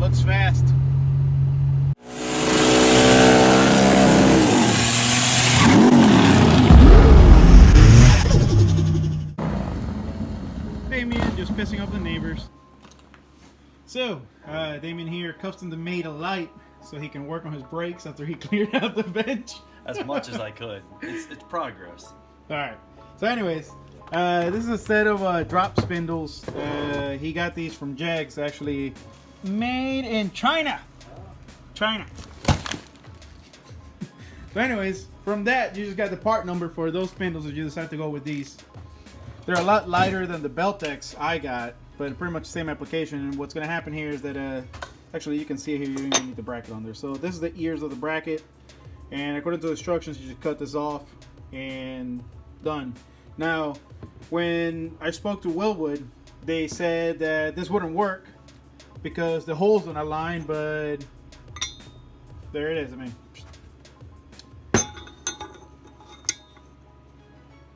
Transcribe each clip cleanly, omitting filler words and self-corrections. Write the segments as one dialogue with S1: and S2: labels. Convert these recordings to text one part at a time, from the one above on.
S1: looks fast. Damien just pissing off the neighbors. So, Damien here custom made a light so he can work on his brakes after he cleared out the bench.
S2: As much as I could. It's progress.
S1: Alright, so anyways, this is a set of drop spindles. He got these from Jags, actually made in China. So anyways, from that, you just got the part number for those spindles, and you just have to go with these. They're a lot lighter than the Beltex I got, but pretty much the same application. And what's going to happen here is that, actually you can see here, you don't even need the bracket on there. So this is the ears of the bracket. And according to the instructions, you just cut this off and done. Now, when I spoke to Wilwood, they said that this wouldn't work because the holes don't align, but there it is. I mean,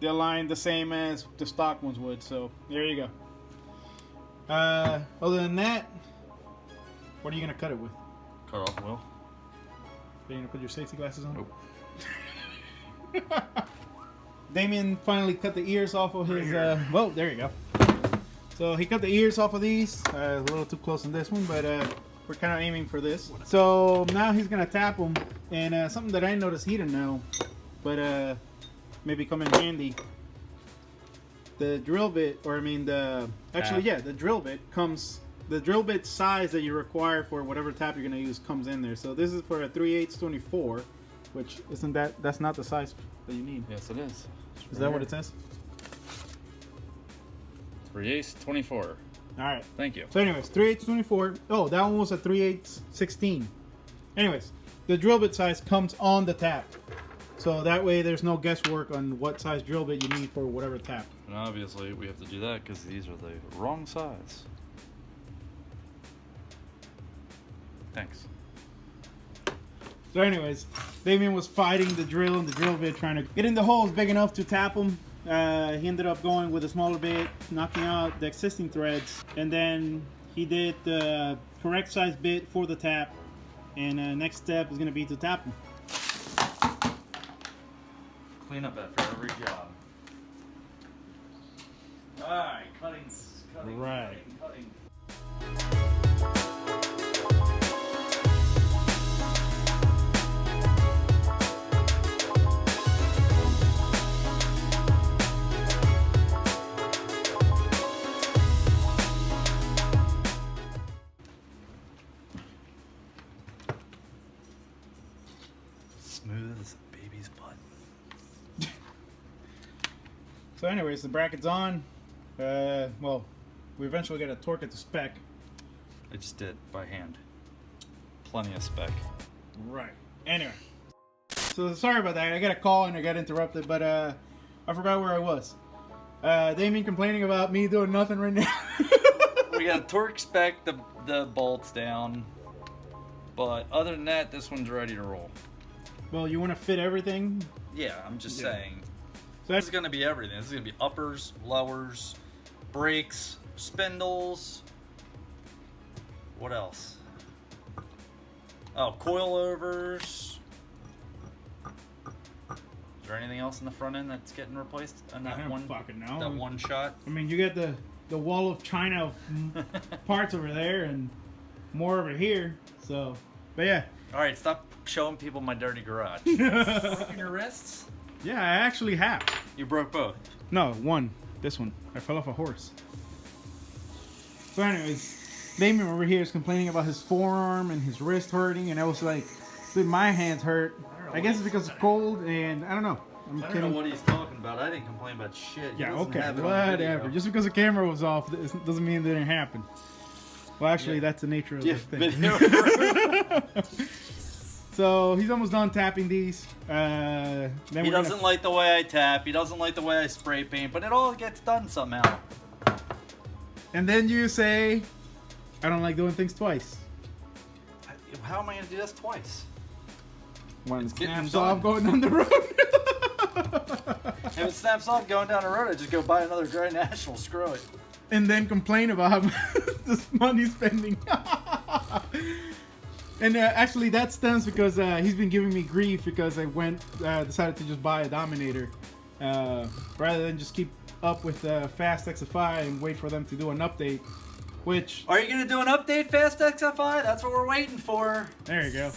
S1: they align the same as the stock ones would, so there you go. Other than that, what are you gonna cut it with?
S2: Cut off Will.
S1: Are you gonna put your safety glasses on?
S2: Nope.
S1: Damien finally cut the ears off of his, well, there you go. So he cut the ears off of these. A little too close on this one, but we're kind of aiming for this. So now he's gonna tap them, and something that I noticed he didn't know, but maybe come in handy. The drill bit, or I mean the, actually yeah, the drill bit comes, the drill bit size that you require for whatever tap you're gonna use comes in there. So this is for a 3/8 24, which isn't that's not the size that you need.
S2: Yes, it is.
S1: Is that what it says?
S2: 3/8 24.
S1: All right.
S2: Thank you.
S1: So anyways, 3/8 24. Oh, that one was a 3/8 16. Anyways, the drill bit size comes on the tap. So that way there's no guesswork on what size drill bit you need for whatever tap.
S2: And obviously we have to do that because these are the wrong size. Thanks.
S1: So anyways, Damien was fighting the drill and the drill bit, trying to get in the holes big enough to tap them. He ended up going with a smaller bit, knocking out the existing threads, and then he did the correct size bit for the tap. And next step is going to be to tap them.
S2: Clean up after every job. Alright, cutting.
S1: Right.
S2: Cutting. Smooth as a baby's butt.
S1: So anyways, the bracket's on. Well, we eventually got to torque it to spec.
S2: I just did by hand. Plenty of spec.
S1: Right. Anyway. So sorry about that. I got a call and I got interrupted, but I forgot where I was. Damien complaining about me doing nothing right now.
S2: We got to torque spec the bolts down. But other than that, this one's ready to roll.
S1: Well, you want to fit everything?
S2: Yeah, I'm just saying.
S1: So
S2: This is going to be everything. This is going to be uppers, lowers, brakes, spindles. What else? Oh, coilovers. Is there anything else in the front end that's getting replaced? On that
S1: I don't
S2: one,
S1: fucking know.
S2: That one shot?
S1: I mean, you got the wall of China of parts over there and more over here. So, but yeah.
S2: All right, stop showing people my dirty garage. Broken your wrists?
S1: Yeah, I actually have.
S2: You broke both.
S1: No, one. This one. I fell off a horse. So anyways, Damien over here is complaining about his forearm and his wrist hurting, and I was like, dude, my hands hurt. I guess it's because it's cold, and I don't know.
S2: I don't know what he's talking about. I didn't complain about shit.
S1: Yeah, okay, whatever. Just because the camera was off doesn't mean it didn't happen. Well, actually, that's the nature of this thing. So he's almost done tapping these. Then
S2: he doesn't like the way I tap. He doesn't like the way I spray paint, but it all gets done somehow.
S1: And then you say, I don't like doing things twice.
S2: How am I going to do this twice?
S1: When it
S2: It's getting
S1: snaps
S2: done.
S1: off going down the road.
S2: If it snaps off going down the road, I just go buy another Grand National. Screw it.
S1: And then complain about how this money spending. And actually, that stems because he's been giving me grief because I decided to just buy a Dominator rather than just keep up with Fast XFI and wait for them to do an update. Which
S2: are you gonna do an update, Fast XFI? That's what we're waiting for.
S1: There you go.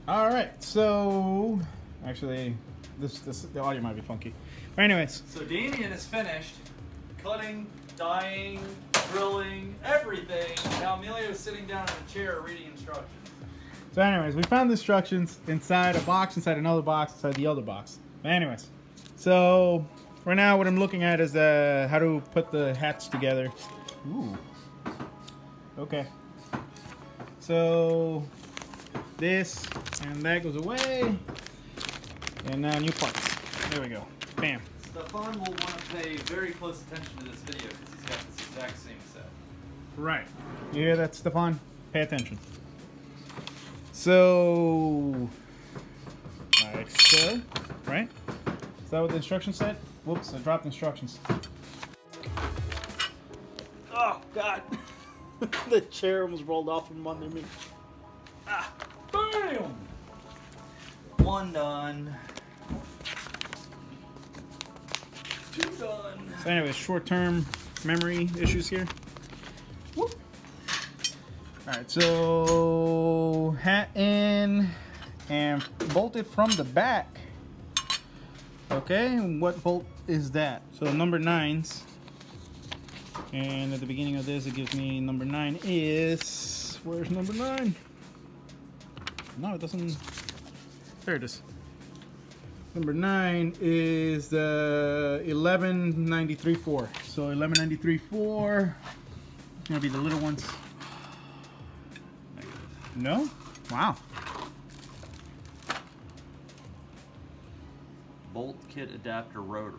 S1: All right, so actually, the audio might be funky. But anyways,
S2: so Damien is finished cutting, dyeing, drilling, everything. Now Amelia is sitting down in a chair reading instructions.
S1: So anyways, we found the instructions inside a box, inside another box, inside the other box. But anyways, so right now what I'm looking at is how to put the hats together. Ooh. Okay. So this and that goes away. And now new parts. There we go. Bam.
S2: Stefan will want to pay very close attention to this video because he's got this exact same set.
S1: Right. You hear that, Stefan? Pay attention. So, like so, right? Is that what the instructions said? Whoops, I dropped instructions. Oh, God. The chair almost rolled off from under me. Ah, bam!
S2: One done. Two done.
S1: So anyway, short-term memory issues here. Whoop. Alright, so hat in and bolted from the back. Okay, what bolt is that? So number 9s. And at the beginning of this, it gives me number 9 is... Where's number 9? No, it doesn't... There it is. Number 9 is the 1193.4. So 1193.4. Gonna be the little ones. No? Wow.
S2: Bolt kit adapter rotor.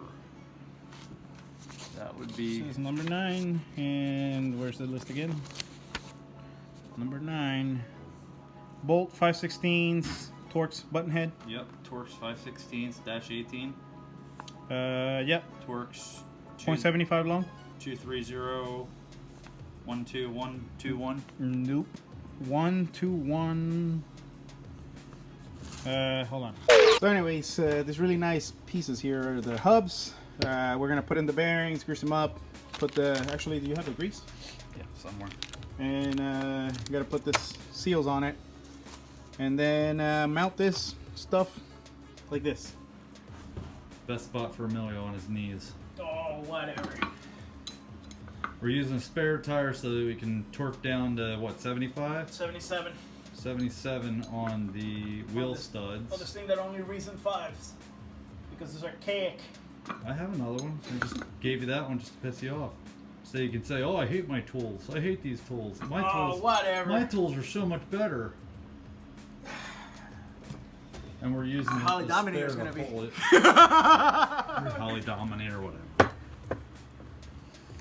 S2: That would be.
S1: This is number 9. And where's the list again? Number 9. Bolt 5/16. Torx button head.
S2: Yep. Torx 5/16-18.
S1: Yep.
S2: Torx
S1: 0.75 long.
S2: 230-12121.
S1: Nope. 121. Hold on. So anyways, there's really nice pieces here are the hubs. We're gonna put in the bearings, grease them up. Put the, actually, do you have the grease?
S2: Yeah, somewhere.
S1: And you gotta put this seals on it. And then mount this stuff like this.
S2: Best spot for Emilio on his knees.
S1: Oh, whatever.
S2: We're using a spare tire so that we can torque down to what, 75?
S1: 77.
S2: 77 on the wheel studs.
S1: Oh, this thing that only reads in 5s. Because it's archaic.
S2: I have another one. I just gave you that one just to piss you off. So you can say, oh, I hate my tools. I hate these tools. My tools,
S1: whatever.
S2: My tools are so much better. And we're using
S1: Holly
S2: the
S1: Dominator's
S2: spare
S1: gonna be.
S2: hold it. Holly Dominator, whatever.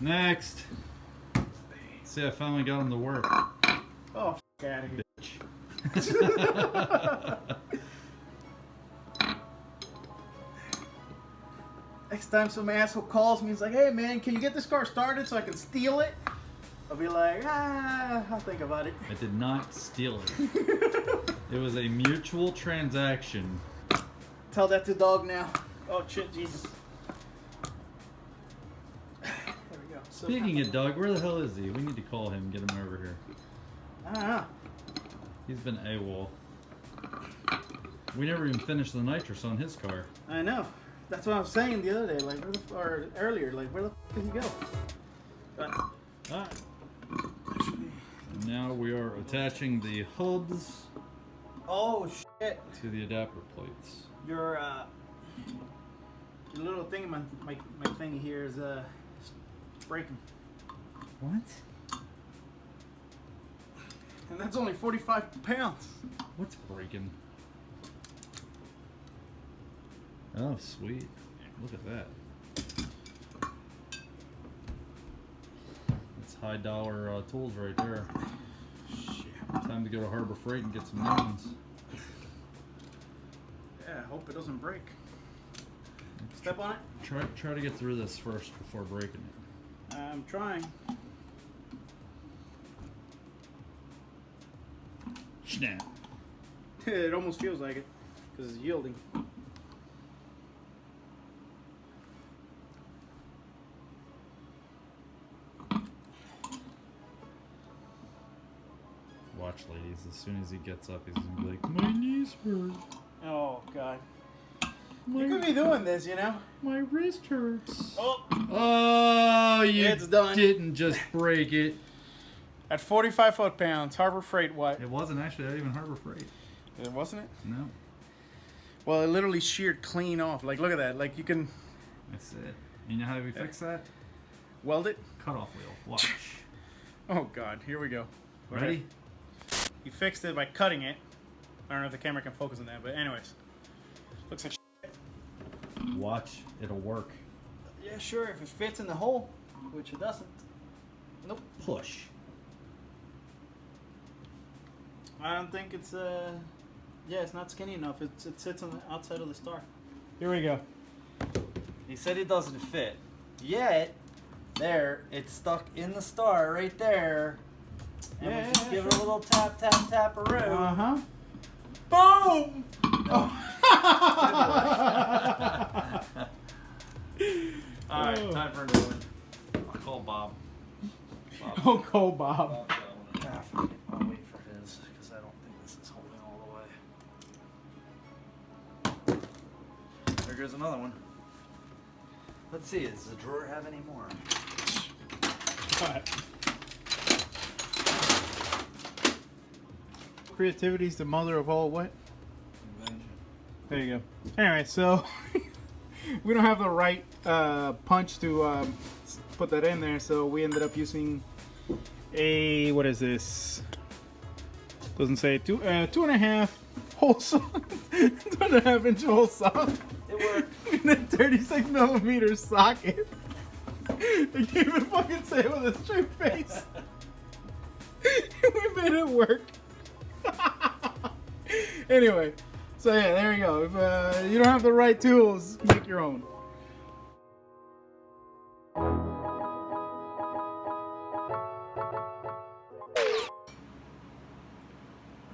S2: Next. See, I finally got him to work.
S1: Oh, f*** out of here. Next time some asshole calls me, he's like, hey man, can you get this car started so I can steal it? I'll be like, I'll think about it.
S2: I did not steal it. It was a mutual transaction.
S1: Tell that to dog now. Oh shit, Jesus. There we go. So,
S2: Speaking of Doug, where the hell is he? We need to call him and get him over here.
S1: I don't know.
S2: He's been AWOL. We never even finished the nitrous on his car.
S1: I know. That's what I was saying the other day, like, or earlier, like, where the f did he go? But,
S2: Alright. Now we are attaching the hubs
S1: oh shit!
S2: to the adapter plates.
S1: Your little thing, my thingy here is breaking.
S2: What?
S1: And that's only 45 pounds.
S2: What's breaking? Oh, sweet. Look at that. That's high dollar tools right there.
S1: Shit.
S2: Time to go to Harbor Freight and get some new ones.
S1: Yeah, I hope it doesn't break. Step on it.
S2: Try to get through this first before breaking it.
S1: I'm trying. Snap. It almost feels like it because it's yielding.
S3: Watch, ladies. As soon as he gets up, he's gonna be like, "My knees hurt.
S1: Oh God. You could be doing this, you know.
S3: My wrist hurts."
S1: Oh,
S3: Oh, you
S1: It's done.
S3: didn't just break it.
S1: at 45 foot-pounds, Harbor Freight. What?
S3: It wasn't actually not even Harbor Freight.
S1: It wasn't it?
S3: No,
S1: Well, it literally sheared clean off. Like, look at that. Like, you can
S3: that's it. You know how we fix that?
S1: weld it.
S3: Cutoff wheel. Watch.
S1: Oh God. Here we go.
S3: Ready?
S1: You fixed it by cutting it. I don't know if the camera can focus on that, but anyways, looks like.
S3: Watch. It'll work.
S1: Yeah, sure. If it fits in the hole, which it doesn't. Nope.
S3: Push.
S1: I don't think it's yeah, it's not skinny enough. It sits on the outside of the star. Here we go.
S2: He said it doesn't fit. Yet, there, it's stuck in the star right there. And
S1: Yeah,
S2: we just
S1: yeah,
S2: give it a little tap, tap, tap-a-roo.
S1: huh.
S2: Boom! Alright,
S1: Oh.
S2: time for a new one. I'll call Bob.
S1: Oh, go Bob.
S2: Bob's got one. Ah, fuck it. I'll wait for his, because I don't think this is holding all the way. There goes another one. Let's see, does the drawer have any more?
S1: Creativity is the mother of all what?
S2: Invention.
S1: There you go. Anyway, so we don't have the right punch to put that in there, so we ended up using a, what is this? Doesn't say, 2.5 hole saw. 2.5 inch hole saw.
S2: It worked.
S1: In a 36 millimeter socket. He can't even fucking say it with a straight face. We made it work. Anyway, so yeah, there you go. If you don't have the right tools, make your own.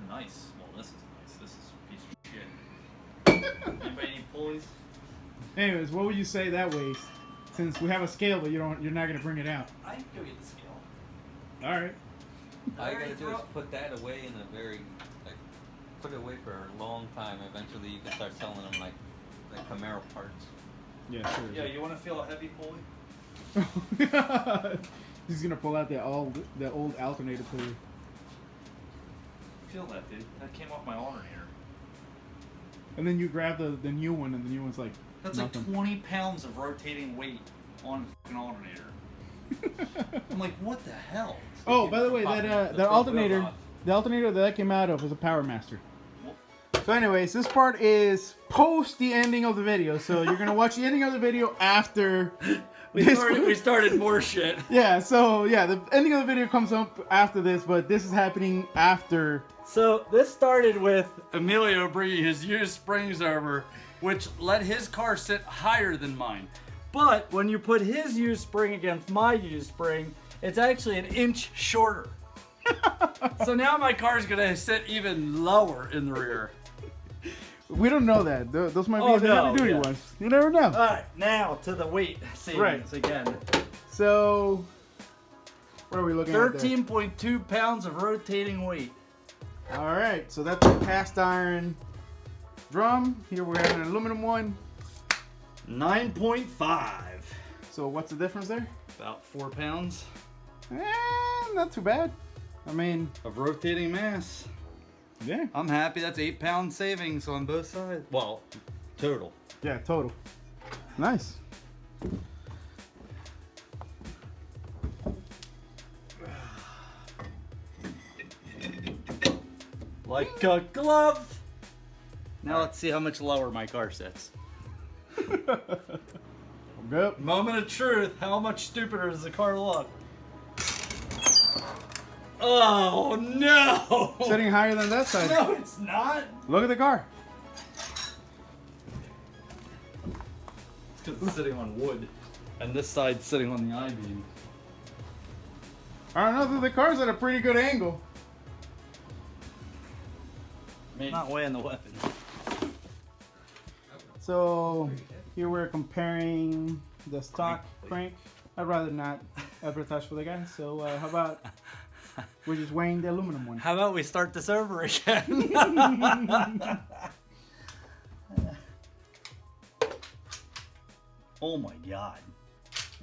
S2: Nice. Well, this is nice. This is a piece of shit. Anybody need pulleys?
S1: Anyways, what would you say that weighs? Since we have a scale, but you're not gonna bring it out.
S2: I can go get the scale.
S1: All right.
S4: All you gotta do is put that away in a very, like, put it away for a long time. Eventually, you can start selling them like Camaro parts.
S1: Yeah, sure.
S2: Yeah, you want to feel a heavy pulley?
S1: He's gonna pull out the old alternator pulley.
S2: Feel that, dude. That came off my alternator.
S1: And then you grab the new one, and the new one's like
S2: That's
S1: nothing.
S2: like 20 pounds of rotating weight on an alternator. I'm like, what the hell?
S1: Oh, by the way, that the alternator that came out of is a Power Master. So anyways, this part is post the ending of the video. So you're gonna watch the ending of the video after
S2: We started more shit.
S1: Yeah, so yeah, the ending of the video comes up after this, but this is happening after.
S2: So this started with Emilio bringing his used springs over, which let his car sit higher than mine. But when you put his used spring against my used spring, it's actually an inch shorter. So now my car's gonna sit even lower in the rear.
S1: We don't know that. Those might be the heavy duty ones. You never know.
S2: Alright, now to the weight savings again.
S1: So, what are we looking at?
S2: 13.2 pounds of rotating weight.
S1: All right, so that's a cast iron drum. Here we have an aluminum one.
S2: 9.5.
S1: So what's the difference there?
S2: About 4 pounds
S1: Not too bad. I mean,
S2: of rotating mass.
S1: yeah.
S2: I'm happy. That's 8 pound savings on both sides. Well, total.
S1: Yeah, total. Nice.
S2: Like a glove. Now let's see how much lower my car sits.
S1: Yep.
S2: Moment of truth. How much stupider does the car look? Oh no!
S1: Sitting higher than that side.
S2: No, it's not.
S1: Look at the car.
S2: It's because it's sitting on wood, and this side's sitting on the I-beam.
S1: I don't know, the car's at a pretty good angle.
S2: Not weighing the weapon.
S1: So here we're comparing the stock crank. I'd rather not advertise for the guy. So how about we're just weighing the aluminum one?
S2: How about we start this over again? Oh my god.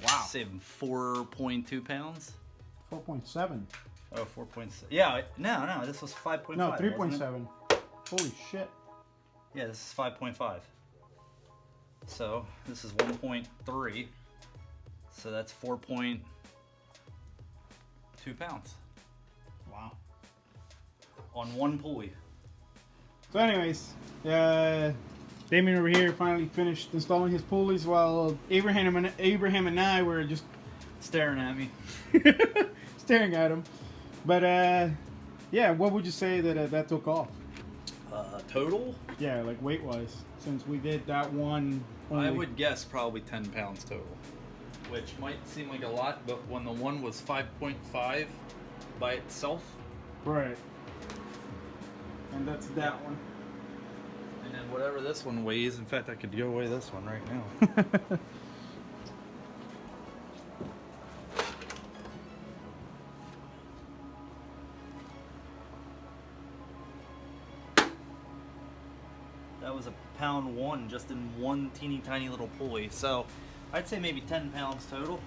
S1: Wow.
S2: Saving 4.2 pounds?
S1: 4.7.
S2: Oh, 4.6. Yeah, no, this was 5.5.
S1: No,
S2: wasn't it?
S1: 3.7. Holy shit.
S2: Yeah, this is 5.5. So, this is 1.3. So that's 4.2 pounds
S1: Wow.
S2: on one pulley.
S1: So anyways, Damien over here finally finished installing his pulleys while Abraham and I were just
S2: Staring at me.
S1: staring at him. But yeah, what would you say that took off?
S2: Total?
S1: Yeah, like weight wise, since we did that one.
S3: I
S1: only.
S3: would guess probably 10 pounds total, which might seem like a lot, but when the one was 5.5 by itself,
S1: Right. And that's that one.
S3: and then whatever this one weighs, in fact, I could go weigh this one right now.
S2: That was a pound one just in one teeny tiny little pulley. So I'd say maybe 10 pounds total.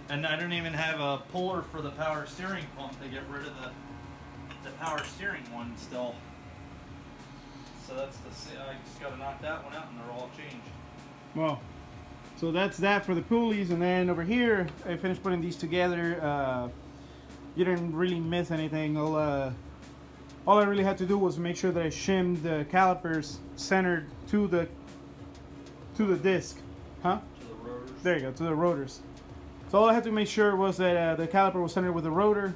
S2: And I don't even have a puller for the power steering pump to get rid of the power steering one still. So that's I just gotta knock that one out and they're all changed.
S1: Well, so that's that for the pulleys, and then over here I finished putting these together. You didn't really miss anything. All I really had to do was make sure that I shimmed the calipers centered to the disc, huh?
S2: To the rotors.
S1: There you go, to the rotors. So all I had to make sure was that the caliper was centered with the rotor,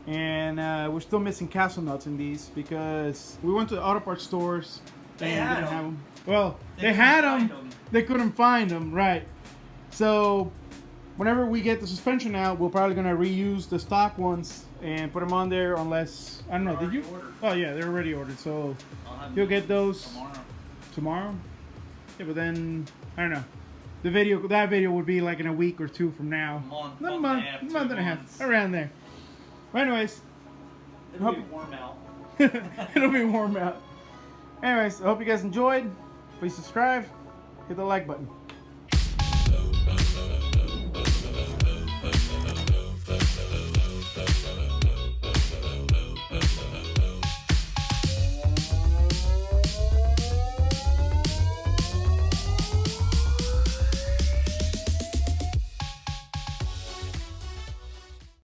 S1: and we're still missing castle nuts in these because we went to the auto parts stores
S2: They
S1: and
S2: had
S1: didn't have
S2: them.
S1: them. Well, they
S2: couldn't
S1: had
S2: find
S1: them.
S2: 'em.
S1: They couldn't find them, right? So whenever we get the suspension out, we're probably gonna reuse the stock ones and put them on there, unless I don't know. Did you?
S2: Already ordered.
S1: Oh yeah, they're already ordered. So
S2: I'll have
S1: you'll
S2: them
S1: get those
S2: tomorrow.
S1: tomorrow. Yeah, but then I don't know. That video would be like in a week or two from now.
S2: Month
S1: Not a
S2: and
S1: month,
S2: a half, 2
S1: month and a
S2: months.
S1: half, around there. But anyways,
S2: It'll be warm out.
S1: it'll be warm out. Anyways, I hope you guys enjoyed. Please subscribe, hit the like button.